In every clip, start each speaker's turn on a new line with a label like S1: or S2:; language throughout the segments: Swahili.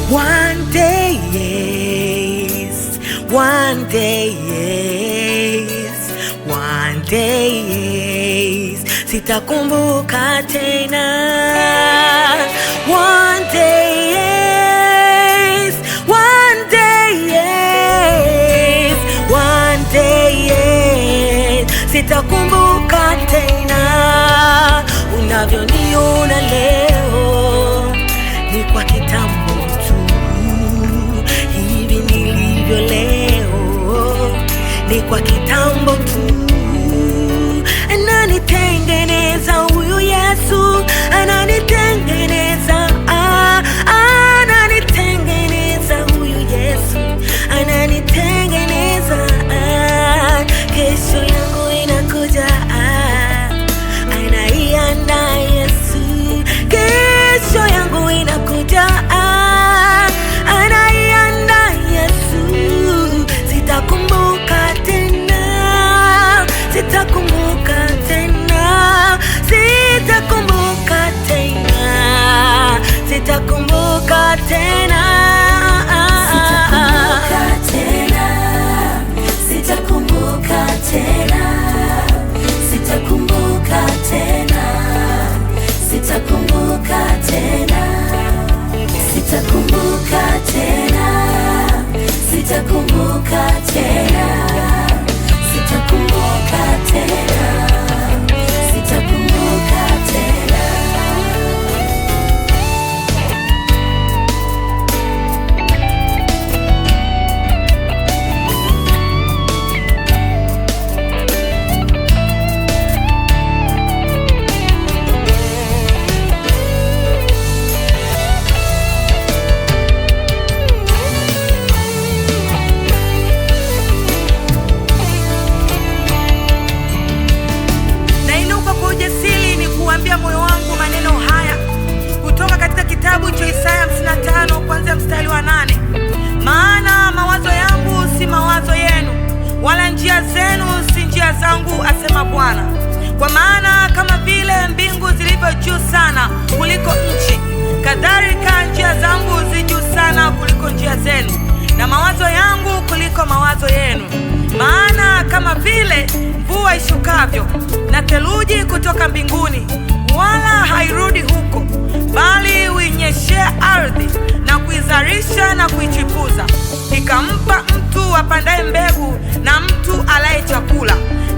S1: One day, yes. One day, yes. One day, yes. Sitakumbuka tena. One day, yes. One day, yes. One day, yes. Sitakumbuka tena. Unavyoniona leo ni kwa kitambo tu, hivi nilivyo leo ni kwa kitambo tu. Ananitengeneza huyu Yesu, ananitengeneza, ananitengeneza huyu Yesu, ananitengeneza. Kesho yangu inakuja, anaiandaa Yesu. Kesho yangu inakuja, anaiandaa Yesu. Sitakumbuka tena, sitakumbuka tena, sitakumbuka tena, sitakumbuka tena,
S2: sitakumbuka tena, sitakumbuka tena, sitakumbuka tena, sitakumbuka tena, sitakumbuka tena, sitakumbuka tena, sitakumbuka tena, sitakumbuka tena.
S1: Moyo wangu maneno haya kutoka katika kitabu cha Isaya 55 kuanzia mstari wa 8. Maana mawazo yangu si mawazo yenu, wala njia zenu si njia zangu, asema Bwana. Kwa maana kama vile mbingu zilivyo juu sana kuliko nchi, kadhalika njia zangu zi juu sana kuliko njia zenu, na mawazo yangu kuliko mawazo yenu. Maana kama vile mvua ishukavyo na theluji kutoka mbinguni, wala hairudi huko, bali huinyeshea ardhi na kuizalisha na kuichipuza, ikampa mtu apandaye mbegu na mtu alaye chakula,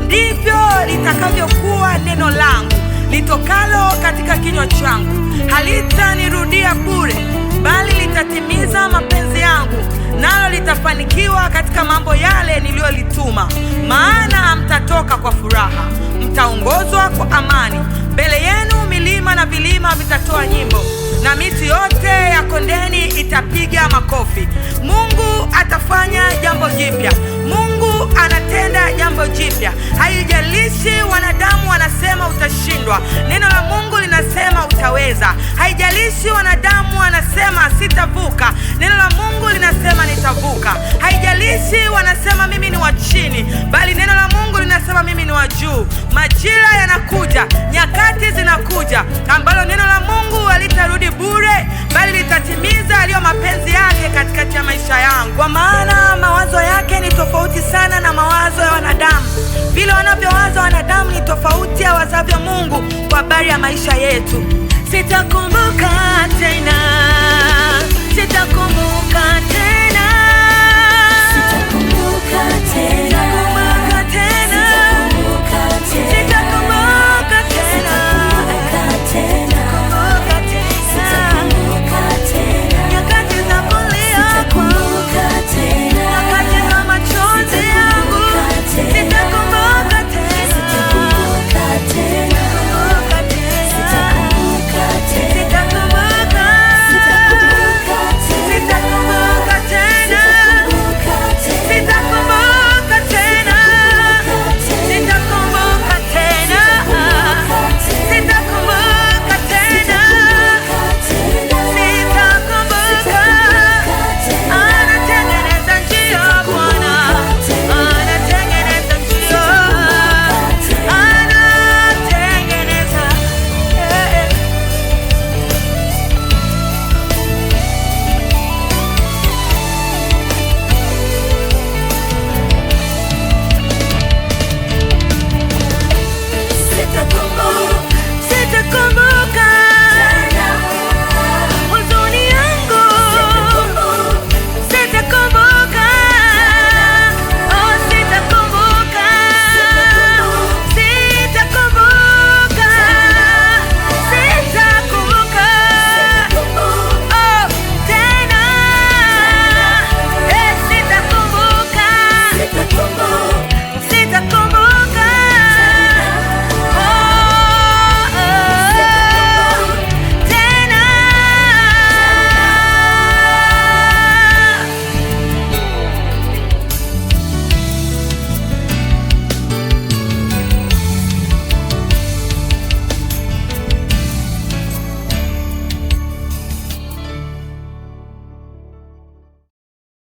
S1: ndivyo litakavyokuwa neno langu litokalo katika kinywa changu. Halitanirudia bure, bali litatimiza mapenzi yangu, nalo litafanikiwa katika mambo yale niliyolituma. Maana mtatoka kwa furaha, mtaongozwa kwa amani. Mbele yenu milima na vilima vitatoa nyimbo, na miti yote ya kondeni itapiga makofi. Mungu atafanya jambo jipya, Mungu anatenda jambo jipya. Haijalishi wanadamu wanasema utashindwa, neno la Mungu linasema utaweza. Haijalishi wanadamu wanasema sitavuka, neno la Mungu linasema nitavuka. Haijalishi wanasema mimi ni wa chini, bali neno la Mungu linasema mimi ni wa juu. Majira yanakuja, nyakati zinakuja, ambalo neno la Mungu halitarudi bure, bali litatimiza yaliyo mapenzi yake katikati ya maisha yangu. Kwa maana mawazo yake ni tofauti sana na mawazo ya wanadamu. Vile wanavyowaza wanadamu ni tofauti ya wazavyo Mungu kwa habari ya maisha yetu. Sitakumbuka tena.